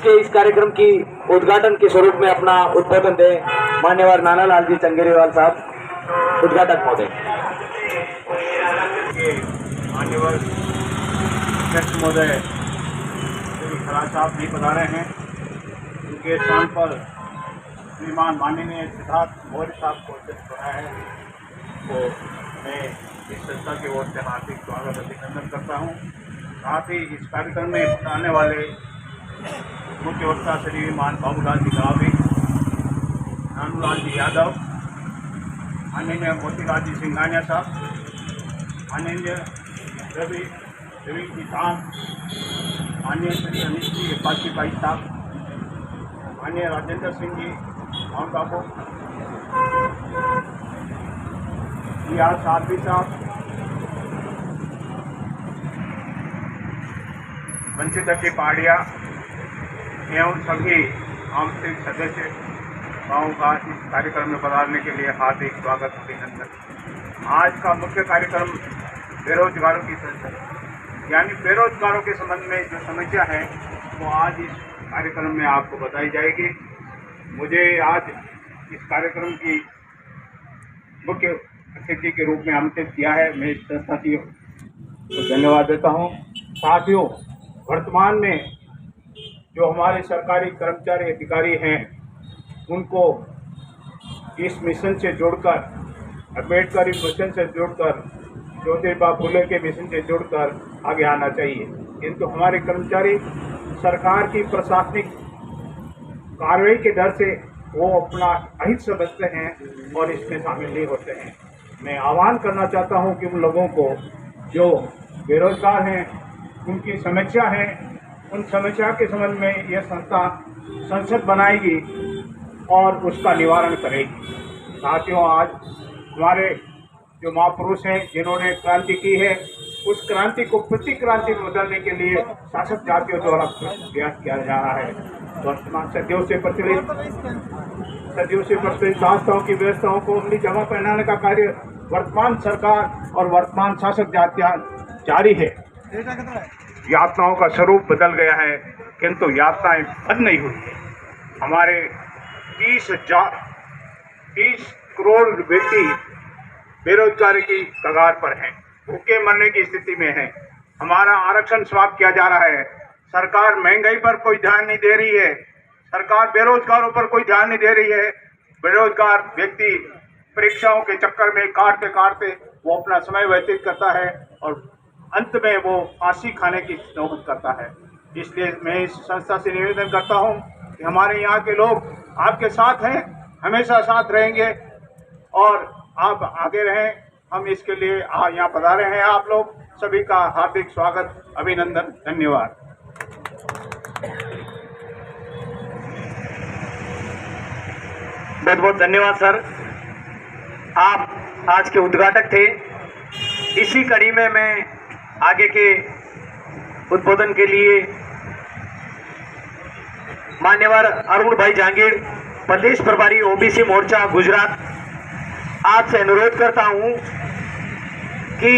के इस कार्यक्रम की उद्घाटन के स्वरूप में अपना उद्बोधन दे मान्यवर नानालाल जी चंगेरीवाल साहब, उद्घाटक महोदय। मान्यवर अध्यक्ष महोदय श्री खराज साहब जी बता रहे हैं, उनके स्थान पर श्रीमान माननीय सिद्धार्थ मौर्य साहब को अध्यक्ष बनाया है, तो मैं इस संस्था की ओर से हार्दिक स्वागत अभिनंदन करता हूँ। साथ ही इस कार्यक्रम में बताने वाले मुख्य वक्ता श्रीमान बाबूलाल जी गावी, नानूलाल जी यादव, माननीय मोतीलाल जी सिंघानिया साहब, माननीय रवि जी धाम, माननीय श्री अनिल जी पाची भाई साहब, माननीय राजेंद्र सिंह जी और बाबू साध्वी साहब, वंचित की पहाड़िया एवं सभी आमंत्रित सदस्य गाँव का इस कार्यक्रम में पधारने के लिए हार्दिक स्वागत अभिनंदन। आज का मुख्य कार्यक्रम बेरोजगारों की संसद यानी बेरोजगारों के संबंध में जो समस्या है वो आज इस कार्यक्रम में आपको बताई जाएगी। मुझे आज इस कार्यक्रम की मुख्य अतिथि के रूप में आमंत्रित किया है, मैं इस संस्था को धन्यवाद देता हूँ। साथियों, वर्तमान में जो हमारे सरकारी कर्मचारी अधिकारी हैं उनको इस मिशन से जोड़कर, अम्बेडकरी मिशन से जोड़कर, ज्योतिबा फुले के मिशन से जोड़कर आगे आना चाहिए, किंतु हमारे कर्मचारी सरकार की प्रशासनिक कार्रवाई के डर से वो अपना अहित समझते हैं और इसमें शामिल नहीं होते हैं। मैं आह्वान करना चाहता हूं कि उन लोगों को जो बेरोजगार हैं, उनकी समस्या है, उन समस्या के संबंध में यह संस्था संसद बनाएगी और उसका निवारण करेगी। साथियों, आज हमारे जो महापुरुष हैं जिन्होंने क्रांति की है, उस क्रांति को प्रतिक्रांति में बदलने के लिए शासक जातियों द्वारा प्रयास किया जा रहा है। वर्तमान सदियों से प्रचलित संस्थाओं की व्यवस्थाओं को अपनी जगह पहनाने का कार्य वर्तमान सरकार और वर्तमान शासक जातियां जारी है। यातनाओं का स्वरूप बदल गया है, किंतु यातनाएं बंद नहीं हुई है। हमारे 30 करोड़ व्यक्ति बेरोजगारी की कगार पर हैं, भूखे मरने की स्थिति में है। हमारा आरक्षण समाप्त किया जा रहा है। सरकार महंगाई पर कोई ध्यान नहीं दे रही है, सरकार बेरोजगारों पर कोई ध्यान नहीं दे रही है। बेरोजगार व्यक्ति परीक्षाओं के चक्कर में काटते काटते वो अपना समय व्यतीत करता है और अंत में वो फांसी खाने की नौबत करता है। इसलिए मैं इस संस्था से निवेदन करता हूं कि हमारे यहाँ के लोग आपके साथ हैं, हमेशा साथ रहेंगे और आप आगे रहें। हम इसके लिए यहाँ पधारे हैं। आप लोग सभी का हार्दिक स्वागत अभिनंदन, धन्यवाद। बहुत बहुत धन्यवाद सर, आप आज के उद्घाटक थे। इसी कड़ी में मैं आगे के उद्बोधन के लिए मान्यवर अरुण भाई जहांगीर, प्रदेश प्रभारी ओबीसी मोर्चा गुजरात, आपसे अनुरोध करता हूं कि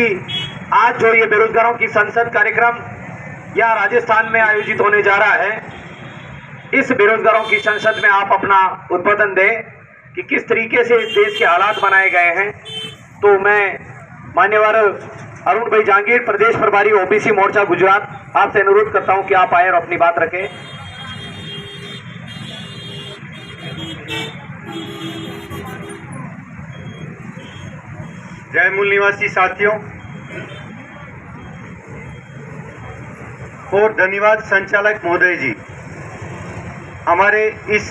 आज जो ये बेरोजगारों की संसद कार्यक्रम या राजस्थान में आयोजित होने जा रहा है, इस बेरोजगारों की संसद में आप अपना उद्बोधन दें कि किस तरीके से इस देश के हालात बनाए गए हैं। तो मैं मान्यवर अरुण भाई जहांगीर, प्रदेश प्रभारी ओबीसी मोर्चा गुजरात, आपसे अनुरोध करता हूं कि आप आए और अपनी बात रखें। जय मूल निवासी साथियों और धन्यवाद संचालक महोदय जी। हमारे इस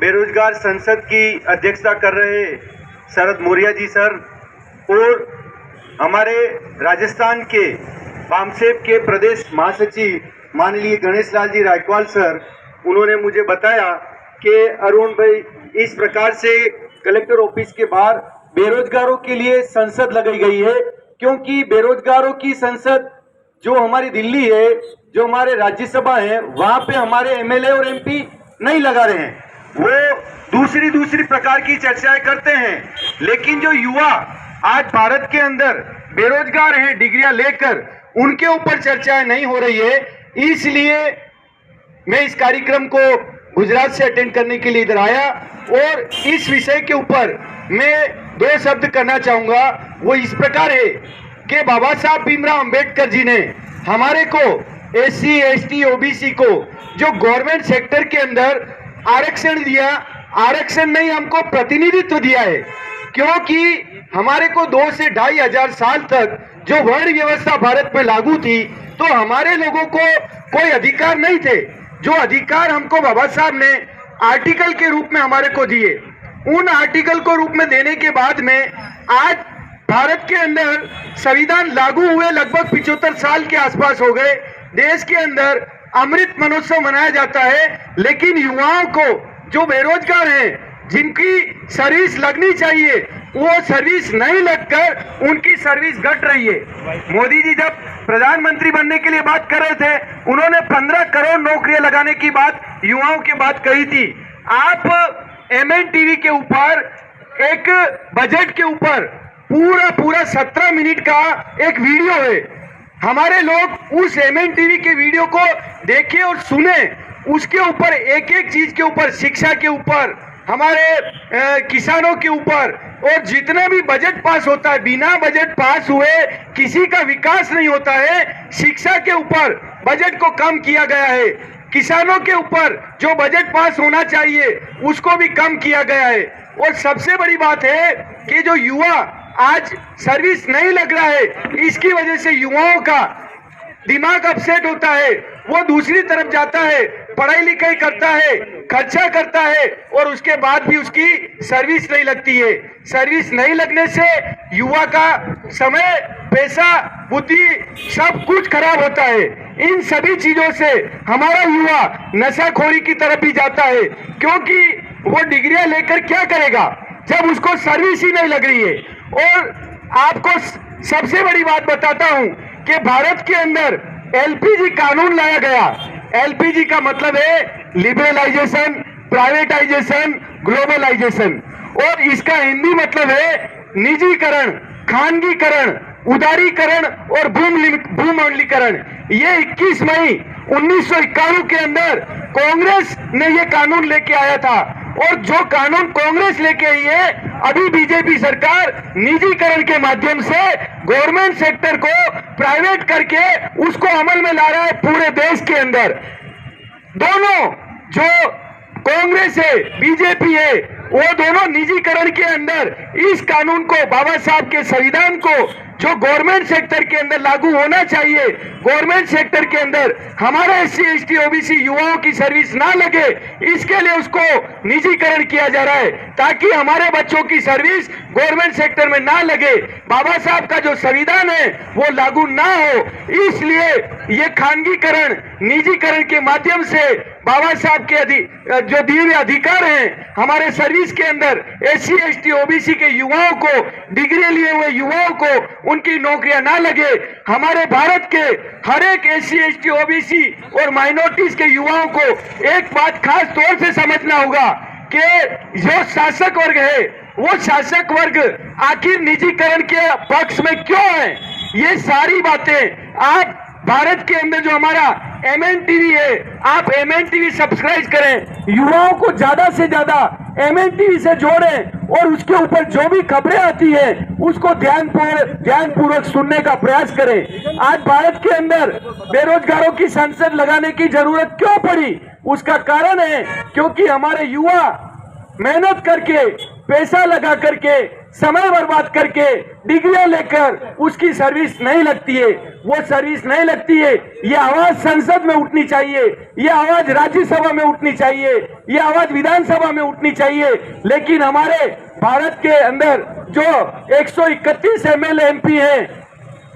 बेरोजगार संसद की अध्यक्षता कर रहे शरद मौर्य जी सर और हमारे राजस्थान के पामसेब के प्रदेश महासचिव माननीय गणेश लाल जी रायकवाल सर, उन्होंने मुझे बताया कि अरुण भाई इस प्रकार से कलेक्टर ऑफिस के बाहर बेरोजगारों के लिए संसद लगाई गई है, क्योंकि बेरोजगारों की संसद जो हमारी दिल्ली है, जो हमारे राज्यसभा है, वहां पे हमारे एमएलए और एमपी नहीं लगा रहे हैं। वो दूसरी प्रकार की चर्चाएं करते हैं, लेकिन जो युवा आज भारत के अंदर बेरोजगार हैं डिग्रियां लेकर, उनके ऊपर चर्चाएं नहीं हो रही है। इसलिए मैं इस कार्यक्रम को गुजरात से अटेंड करने के लिए इधर आया और इस विषय के ऊपर मैं 2 शब्द करना चाहूंगा। वो इस प्रकार है कि बाबा साहब भीमराव अंबेडकर जी ने हमारे को SC ST OBC को जो गवर्नमेंट सेक्टर के अंदर आरक्षण दिया, आरक्षण नहीं हमको प्रतिनिधित्व दिया है, क्योंकि हमारे को 2 से 2.5 हजार साल तक जो वर्ण व्यवस्था भारत में लागू थी तो हमारे लोगों को कोई अधिकार नहीं थे। जो अधिकार हमको बाबा साहब ने आर्टिकल के रूप में हमारे को दिए, उन आर्टिकल को रूप में देने के बाद में आज भारत के अंदर संविधान लागू हुए लगभग 75 साल के आसपास हो गए। देश के अंदर अमृत महोत्सव मनाया जाता है, लेकिन युवाओं को जो बेरोजगार हैं, जिनकी सर्विस लगनी चाहिए, वो सर्विस नहीं लगकर उनकी सर्विस घट रही है। मोदी जी जब प्रधानमंत्री बनने के लिए बात कर रहे थे, उन्होंने 15 करोड़ नौकरियां लगाने की बात, युवाओं की बात कही थी। आप MNTV के ऊपर एक बजट के ऊपर पूरा 17 मिनट का एक वीडियो है। हमारे लोग उस MNTV के वीडियो को देखें और सुने, उसके ऊपर एक एक चीज के ऊपर, शिक्षा के ऊपर, हमारे किसानों के ऊपर, और जितना भी बजट पास होता है, बिना बजट पास हुए किसी का विकास नहीं होता है। शिक्षा के ऊपर बजट को कम किया गया है, किसानों के ऊपर जो बजट पास होना चाहिए उसको भी कम किया गया है। और सबसे बड़ी बात है कि जो युवा आज सर्विस नहीं लग रहा है, इसकी वजह से युवाओं का दिमाग अपसेट होता है, वो दूसरी तरफ जाता है, पढ़ाई लिखाई करता है, खर्चा करता है और उसके बाद भी उसकी सर्विस नहीं लगती है। सर्विस नहीं लगने से युवा का समय, पैसा, बुद्धि सब कुछ खराब होता है। इन सभी चीजों से हमारा युवा नशाखोरी की तरफ भी जाता है, क्योंकि वो डिग्रियां लेकर क्या करेगा जब उसको सर्विस ही नहीं लग रही है। और आपको सबसे बड़ी बात बताता हूं कि भारत के अंदर LPG कानून लाया गया। LPG का मतलब है लिबरलाइजेशन, प्राइवेटाइजेशन, ग्लोबलाइजेशन, और इसका हिंदी मतलब है निजीकरण, खानगीकरण, उदारीकरण और भूमंडलीकरण। ये 21 मई 1991 के अंदर कांग्रेस ने ये कानून लेके आया था, और जो कानून कांग्रेस लेके आई है, अभी बीजेपी सरकार निजीकरण के माध्यम से गवर्नमेंट सेक्टर को प्राइवेट करके उसको अमल में ला रहा है पूरे देश के अंदर। दोनों, जो कांग्रेस है, बीजेपी है, वो दोनों निजीकरण के अंदर इस कानून को, बाबा साहब के संविधान को, जो गवर्नमेंट सेक्टर के अंदर लागू होना चाहिए, गवर्नमेंट सेक्टर के अंदर हमारा SC ST OBC युवाओं की सर्विस ना लगे, इसके लिए उसको निजीकरण किया जा रहा है, ताकि हमारे बच्चों की सर्विस गवर्नमेंट सेक्टर में ना लगे, बाबा साहब का जो संविधान है वो लागू ना हो। इसलिए ये खानगीकरण, निजीकरण के माध्यम से बाबा साहब के जो दिए हुए अधिकार हैं हमारे सर्विस के अंदर, SC ST OBC के युवाओं को, डिग्री लिए हुए युवाओं को उनकी नौकरियां ना लगे। हमारे भारत के हर एक SC ST OBC और माइनॉरिटीज के युवाओं को एक बात खास तौर से समझना होगा कि जो शासक वर्ग है, वो शासक वर्ग आखिर निजीकरण के पक्ष में क्यों है। ये सारी बातें आप भारत के अंदर जो हमारा MNTV है, आप MNTV सब्सक्राइब करें, युवाओं को ज्यादा से ज्यादा MNTV से जोड़ें और उसके ऊपर जो भी खबरें आती है उसको ध्यानपूर्वक सुनने का प्रयास करें। आज भारत के अंदर बेरोजगारों की संसद लगाने की जरूरत क्यों पड़ी? उसका कारण है क्योंकि हमारे युवा मेहनत करके, पैसा लगा करके, समय बर्बाद करके, डिग्रियां लेकर उसकी सर्विस नहीं लगती है। वो सर्विस नहीं लगती है, ये आवाज संसद में उठनी चाहिए, ये आवाज राज्यसभा में उठनी चाहिए, ये आवाज विधानसभा में उठनी चाहिए। लेकिन हमारे भारत के अंदर जो 131 MLA MP हैं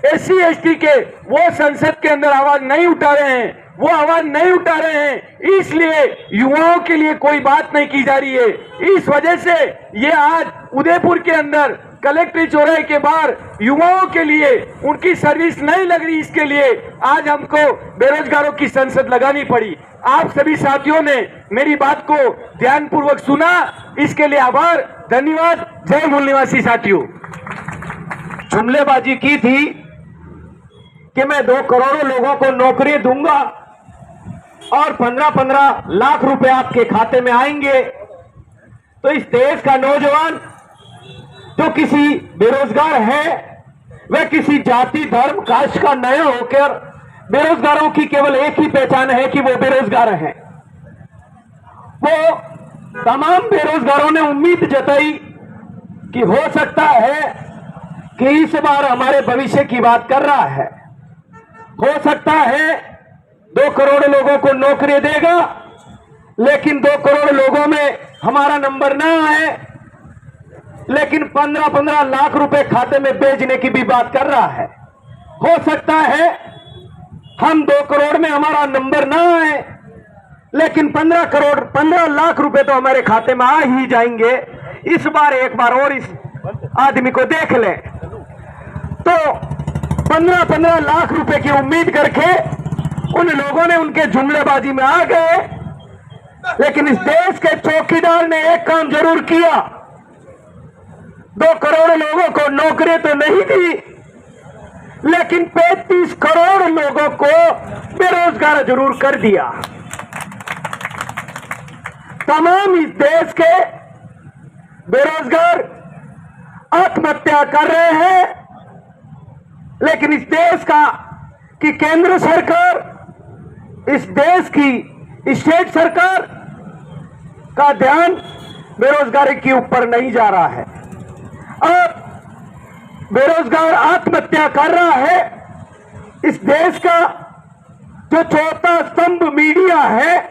SC ST के, वो संसद के अंदर आवाज नहीं उठा रहे हैं, वो आवाज नहीं उठा रहे हैं, इसलिए युवाओं के लिए कोई बात नहीं की जा रही है। इस वजह से ये आज उदयपुर के अंदर कलेक्ट्रेट चौराहे के बाहर युवाओं के लिए उनकी सर्विस नहीं लग रही, इसके लिए आज हमको बेरोजगारों की संसद लगानी पड़ी। आप सभी साथियों ने मेरी बात को ध्यानपूर्वक सुना, इसके लिए आभार, धन्यवाद। जय मूल निवासी साथियों। जुमलेबाजी की थी कि मैं 2 करोड़ लोगों को नौकरी दूंगा, और 15-15 लाख रुपए आपके खाते में आएंगे, तो इस देश का नौजवान जो किसी बेरोजगार है, वह किसी जाति धर्म कास्ट का न होकर बेरोजगारों की केवल एक ही पहचान है कि वो बेरोजगार हैं। वो तमाम बेरोजगारों ने उम्मीद जताई कि हो सकता है कि इस बार हमारे भविष्य की बात कर रहा है, हो सकता है 2 करोड़ लोगों को नौकरी देगा, लेकिन 2 करोड़ लोगों में हमारा नंबर ना आए, लेकिन 15-15 लाख रुपए खाते में भेजने की भी बात कर रहा है। हो सकता है हम 2 करोड़ में हमारा नंबर ना आए, लेकिन 15 लाख रुपए तो हमारे खाते में आ ही जाएंगे। इस बार एक बार और इस आदमी को देख लें। तो 15-15 लाख रुपए की उम्मीद करके उन लोगों ने उनके जुमलेबाजी में आ गए, लेकिन इस देश के चौकीदार ने एक काम जरूर किया, 2 करोड़ लोगों को नौकरी तो नहीं दी, लेकिन 35 करोड़ लोगों को बेरोजगार जरूर कर दिया। तमाम इस देश के बेरोजगार आत्महत्या कर रहे हैं, लेकिन इस देश की केंद्र सरकार, इस देश की स्टेट सरकार का ध्यान बेरोजगारी के ऊपर नहीं जा रहा है और बेरोजगार आत्महत्या कर रहा है। इस देश का जो चौथा स्तंभ मीडिया है,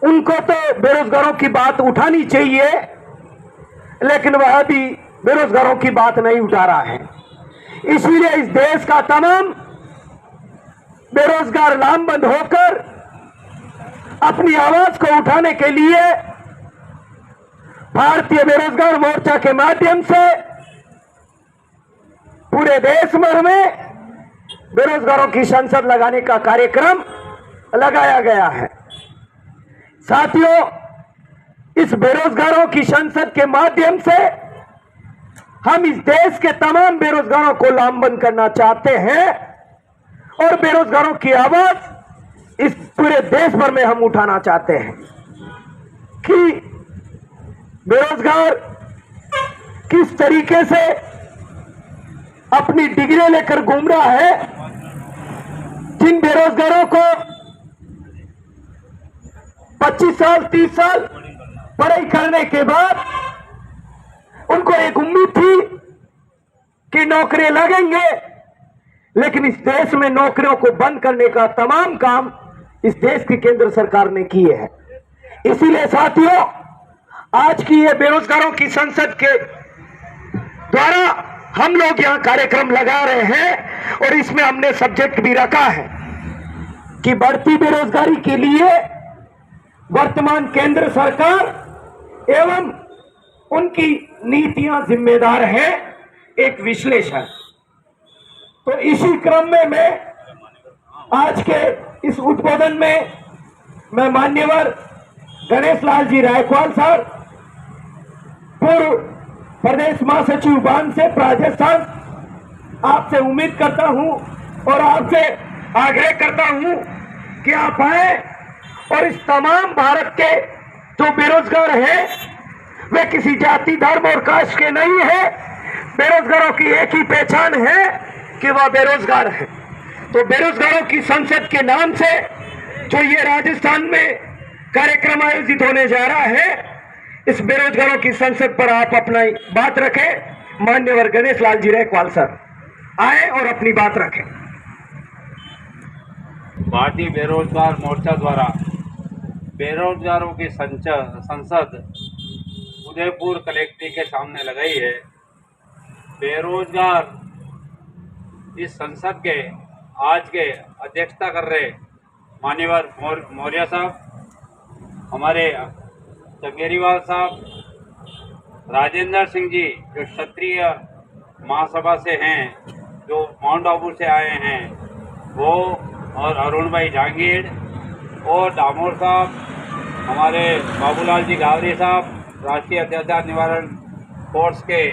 उनको तो बेरोजगारों की बात उठानी चाहिए, लेकिन वह भी बेरोजगारों की बात नहीं उठा रहा है। इसलिए इस देश का तमाम बेरोजगार लामबंद होकर अपनी आवाज को उठाने के लिए भारतीय बेरोजगार मोर्चा के माध्यम से पूरे देश भर में बेरोजगारों की संसद लगाने का कार्यक्रम लगाया गया है। साथियों, इस बेरोजगारों की संसद के माध्यम से हम इस देश के तमाम बेरोजगारों को लामबंद करना चाहते हैं और बेरोजगारों की आवाज इस पूरे देश भर में हम उठाना चाहते हैं कि बेरोजगार किस तरीके से अपनी डिग्री लेकर घूम रहा है। जिन बेरोजगारों को 25 साल 30 साल पढ़ाई करने के बाद उनको एक उम्मीद थी कि नौकरी लगेंगे, लेकिन इस देश में नौकरियों को बंद करने का तमाम काम इस देश की केंद्र सरकार ने किए हैं। इसीलिए साथियों, आज की ये बेरोजगारों की संसद के द्वारा हम लोग यहां कार्यक्रम लगा रहे हैं और इसमें हमने सब्जेक्ट भी रखा है कि बढ़ती बेरोजगारी के लिए वर्तमान केंद्र सरकार एवं उनकी नीतियां जिम्मेदार है, एक विश्लेषण। तो इसी क्रम में मैं आज के इस उद्बोधन में मैं मान्यवर गणेश लाल जी रायकवाल सर, पूर्व प्रदेश महासचिव बांध से राजस्थान, आपसे उम्मीद करता हूं और आपसे आग्रह करता हूं कि आप आए और इस तमाम भारत के जो बेरोजगार हैं, वे किसी जाति धर्म और कास्ट के नहीं है। बेरोजगारों की एक ही पहचान है कि वह बेरोजगार है। तो बेरोजगारों की संसद के नाम से जो ये राजस्थान में कार्यक्रम आयोजित होने जा रहा है, इस बेरोजगारों की संसद पर आप अपनी बात रखें। मान्यवर गणेश लाल जी रायकवाल सर आए और अपनी बात रखें। भारतीय बेरोजगार मोर्चा द्वारा बेरोजगारों की संसद उदयपुर कलेक्ट्रेट के सामने लगाई है। बेरोजगार इस संसद के आज के अध्यक्षता कर रहे मान्यवर मौर्य साहब, हमारे चंगेरीवाल साहब, राजेंद्र सिंह जी जो क्षत्रिय महासभा से हैं, जो माउंट आबू से आए हैं वो, और अरुण भाई जहांगीर और दामोर साहब, हमारे बाबूलाल जी गावरी साहब, राष्ट्रीय अत्याचार निवारण फोर्स के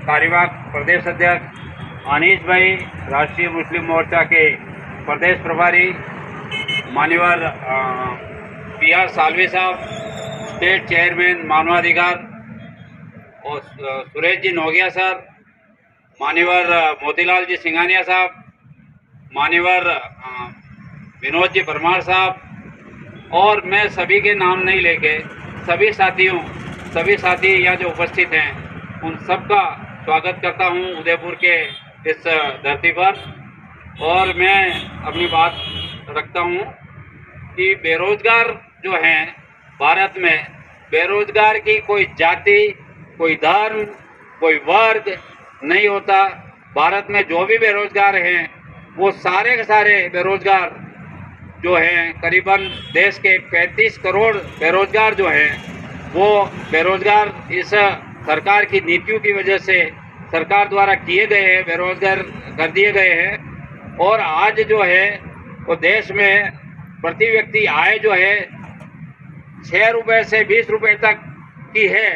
कार्यवाहक प्रदेश अध्यक्ष, अनीश भाई राष्ट्रीय मुस्लिम मोर्चा के प्रदेश प्रभारी, मान्यवर PR सालवी साहब, स्टेट चेयरमैन मानवाधिकार, और सुरेश जी नोगिया सर, मान्यवर मोतीलाल जी सिंघानिया साहब, मान्यवर विनोद जी परमार साहब, और मैं सभी के नाम नहीं लेके सभी साथी यहाँ जो उपस्थित हैं उन सबका स्वागत करता हूँ उदयपुर के इस धरती पर। और मैं अपनी बात रखता हूँ कि बेरोजगार जो हैं भारत में, बेरोजगार की कोई जाति, कोई धर्म, कोई वर्ग नहीं होता। भारत में जो भी बेरोजगार हैं वो सारे के सारे बेरोजगार जो हैं, करीबन देश के 35 करोड़ बेरोजगार जो हैं, वो बेरोजगार इस सरकार की नीतियों की वजह से सरकार द्वारा किए गए हैं, बेरोजगार कर दिए गए हैं। और आज जो है वो देश में प्रति व्यक्ति आय जो है 6 रुपये से 20 रुपये तक की है।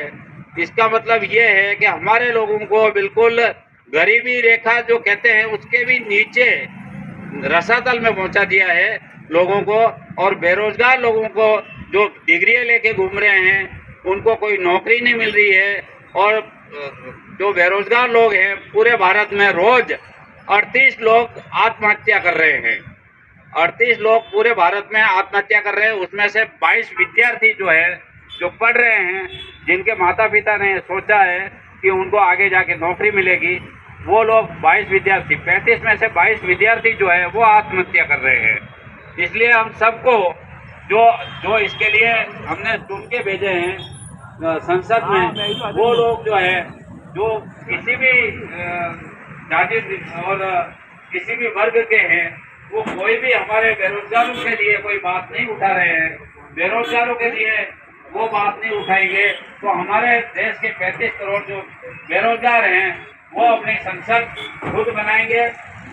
इसका मतलब ये है कि हमारे लोगों को बिल्कुल गरीबी रेखा जो कहते हैं उसके भी नीचे रसातल में पहुंचा दिया है लोगों को। और बेरोजगार लोगों को जो डिग्रियां लेके घूम रहे हैं उनको कोई नौकरी नहीं मिल रही है। और जो बेरोजगार लोग हैं पूरे भारत में रोज 38 लोग आत्महत्या कर रहे हैं। 38 लोग पूरे भारत में आत्महत्या कर रहे हैं। उसमें से 22 विद्यार्थी जो है जो पढ़ रहे हैं, जिनके माता पिता ने सोचा है कि उनको आगे जाके नौकरी मिलेगी, वो लोग 22 विद्यार्थी, 35 में से 22 विद्यार्थी जो है वो आत्महत्या कर रहे हैं। इसलिए हम सबको जो इसके लिए हमने चुन के भेजे हैं संसद में, वो लोग जो है जो किसी भी जाति और किसी भी वर्ग के हैं, वो कोई भी हमारे बेरोजगारों के लिए कोई बात नहीं उठा रहे हैं। बेरोजगारों के लिए वो बात नहीं उठाएंगे तो हमारे देश के 35 करोड़ जो बेरोजगार हैं वो अपनी संसद खुद बनाएंगे।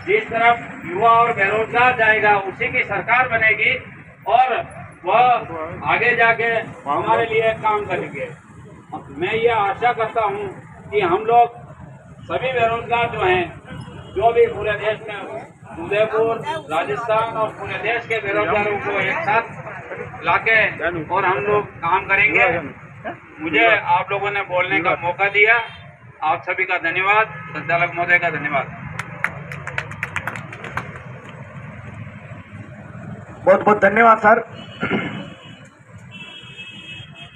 जिस तरफ युवा और बेरोजगार जाएगा उसी की सरकार बनेगी और वह आगे जाके हमारे लिए काम करेंगे। मैं ये आशा करता हूँ कि हम लोग सभी बेरोजगार जो हैं, जो भी पूरे देश में, उदयपुर, राजस्थान और पूरे देश के बेरोजगारों को एक साथ लाके और हम लोग काम करेंगे। मुझे आप लोगों ने बोलने का मौका दिया, आप सभी का धन्यवाद। संचालक महोदय का धन्यवाद। बहुत बहुत धन्यवाद सर।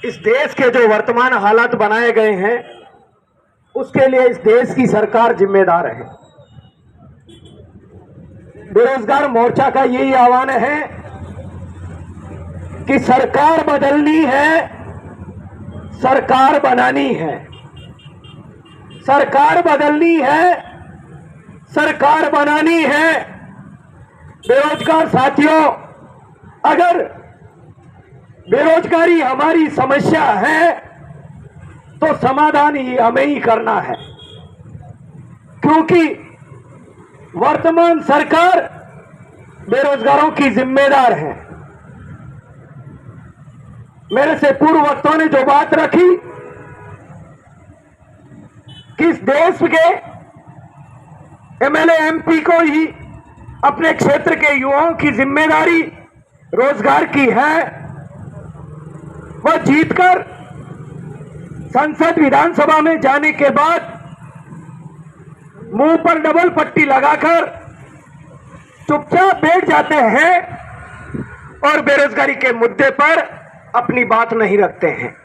इस देश के जो वर्तमान हालात बनाए गए हैं उसके लिए इस देश की सरकार जिम्मेदार है। बेरोजगार मोर्चा का यही आह्वान है कि सरकार बदलनी है, सरकार बनानी है। सरकार बदलनी है, सरकार बनानी है। बेरोजगार साथियों, अगर बेरोजगारी हमारी समस्या है तो समाधान ही हमें ही करना है, क्योंकि वर्तमान सरकार बेरोजगारों की जिम्मेदार है। मेरे से पूर्व वक्ताओं ने जो बात रखी कि इस देश के MLA MP को ही अपने क्षेत्र के युवाओं की जिम्मेदारी रोजगार की है, वह जीतकर संसद विधानसभा में जाने के बाद मुंह पर डबल पट्टी लगाकर चुपचाप बैठ जाते हैं और बेरोजगारी के मुद्दे पर अपनी बात नहीं रखते हैं।